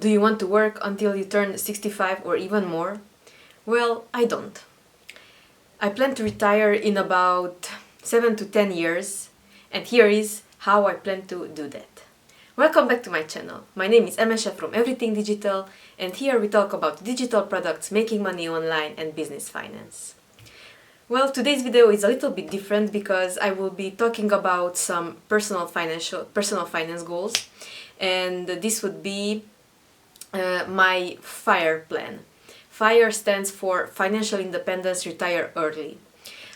Do you want to work until you turn 65 or even more? Well, I don't. I plan to retire in about 7 to 10 years, and here is how I plan to do that. Welcome back to my channel. My name is Emese from Everything Digital, and here we talk about digital products, making money online, and business finance. Well, today's video is a little bit different because I will be talking about some personal finance goals, and this would be my FIRE plan. FIRE stands for Financial Independence Retire Early.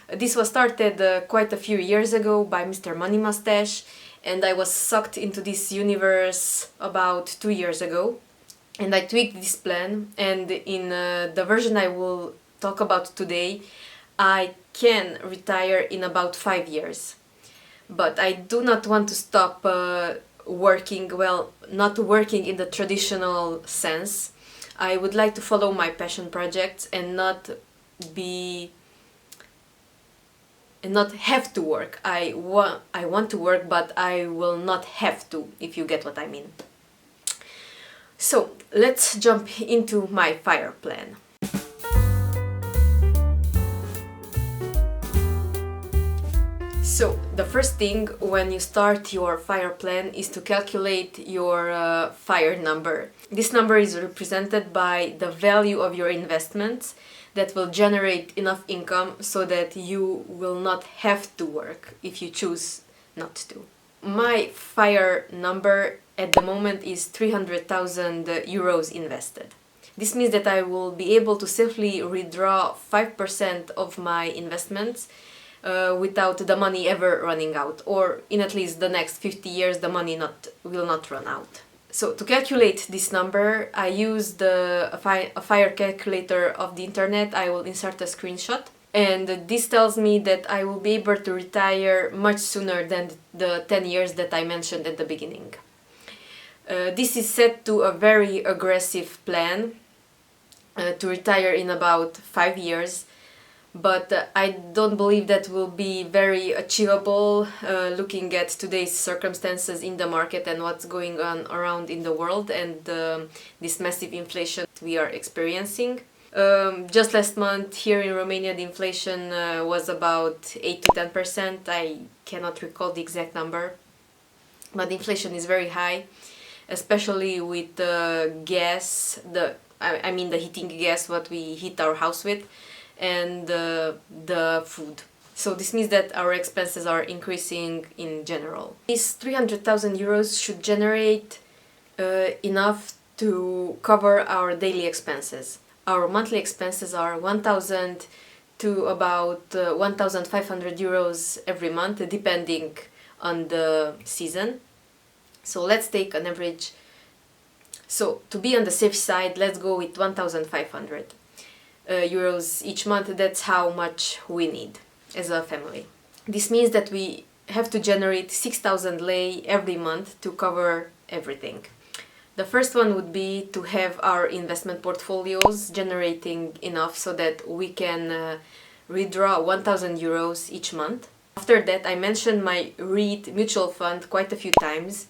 This was started quite a few years ago by Mr. Money Mustache, and I was sucked into this universe about 2 years ago. And I tweaked this plan, and in the version I will talk about today, I can retire in about 5 years. But I do not want to stop working, well, not working in the traditional sense. I would like to follow my passion projects and not have to work. I want to work, but I will not have to, if you get what I mean. So let's jump into my FIRE plan. So the first thing when you start your FIRE plan is to calculate your FIRE number. This number is represented by the value of your investments that will generate enough income so that you will not have to work if you choose not to. My FIRE number at the moment is 300,000 euros invested. This means that I will be able to safely withdraw 5% of my investments without the money ever running out, or in at least the next 50 years the money will not run out. So to calculate this number, I used a FIRE calculator of the internet. I will insert a screenshot, and this tells me that I will be able to retire much sooner than the 10 years that I mentioned at the beginning. This is set to a very aggressive plan to retire in about 5 years. But I don't believe that will be very achievable looking at today's circumstances in the market and what's going on around in the world and this massive inflation we are experiencing. Just last month here in Romania the inflation was about 8 to 10%. I cannot recall the exact number, but the inflation is very high, especially with gas, the heating gas, what we heat our house with, and the food. So this means that our expenses are increasing in general. These 300,000 euros should generate enough to cover our daily expenses. Our monthly expenses are 1,000 to about 1,500 euros every month, depending on the season. So let's take an average. So to be on the safe side, let's go with 1,500. Euros each month. That's how much we need as a family. This means that we have to generate 6,000 lei every month to cover everything. The first one would be to have our investment portfolios generating enough so that we can withdraw 1,000 euros each month. After that, I mentioned my REIT mutual fund quite a few times,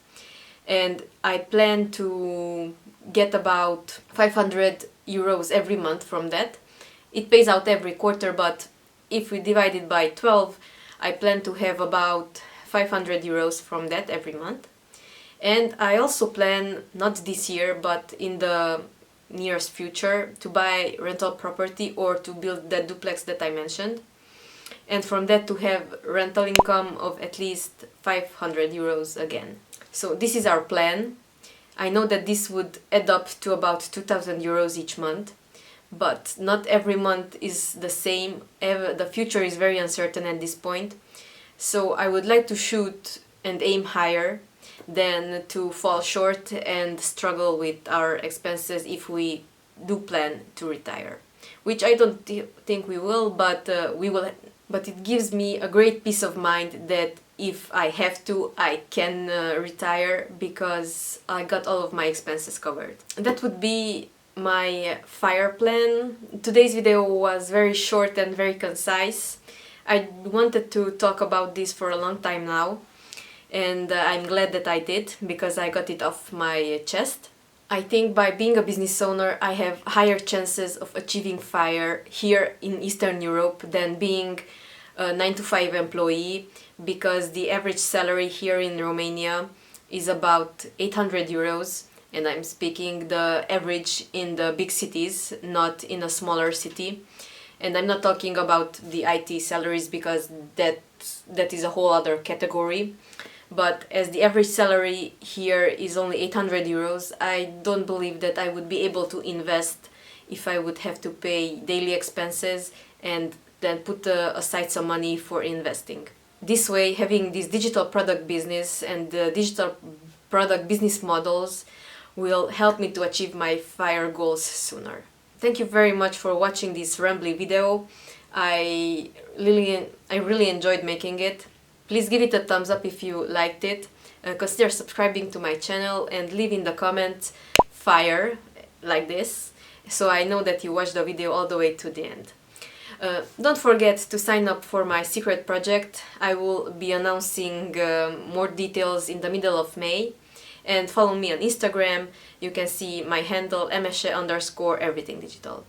and I plan to get about 500 euros every month from that. It pays out every quarter, but if we divide it by 12, I plan to have about 500 euros from that every month. And I also plan, not this year, but in the nearest future, to buy rental property or to build that duplex that I mentioned. And from that to have rental income of at least 500 euros again. So this is our plan. I know that this would add up to about 2,000 euros each month. But not every month is the same. The future is very uncertain at this point. So I would like to shoot and aim higher than to fall short and struggle with our expenses if we do plan to retire. Which I don't think we will, but we will. But it gives me a great peace of mind that if I have to, I can retire because I got all of my expenses covered. That would be my FIRE plan. Today's video was very short and very concise. I wanted to talk about this for a long time now, and I'm glad that I did because I got it off my chest. I think by being a business owner, I have higher chances of achieving FIRE here in Eastern Europe than being a 9 to 5 employee, because the average salary here in Romania is about 800 euros, and I'm speaking the average in the big cities, not in a smaller city. And I'm not talking about the IT salaries, because that is a whole other category. But as the average salary here is only 800 euros, I don't believe that I would be able to invest if I would have to pay daily expenses and then put aside some money for investing. This way, having this digital product business and the digital product business models will help me to achieve my FIRE goals sooner. Thank you very much for watching this rambly video. I really enjoyed making it. Please give it a thumbs up if you liked it. Consider subscribing to my channel and leave in the comments FIRE like this, so I know that you watched the video all the way to the end. Don't forget to sign up for my secret project. I will be announcing more details in the middle of May. And follow me on Instagram. You can see my handle @everythingdigital.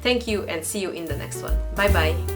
Thank you and see you in the next one. Bye bye!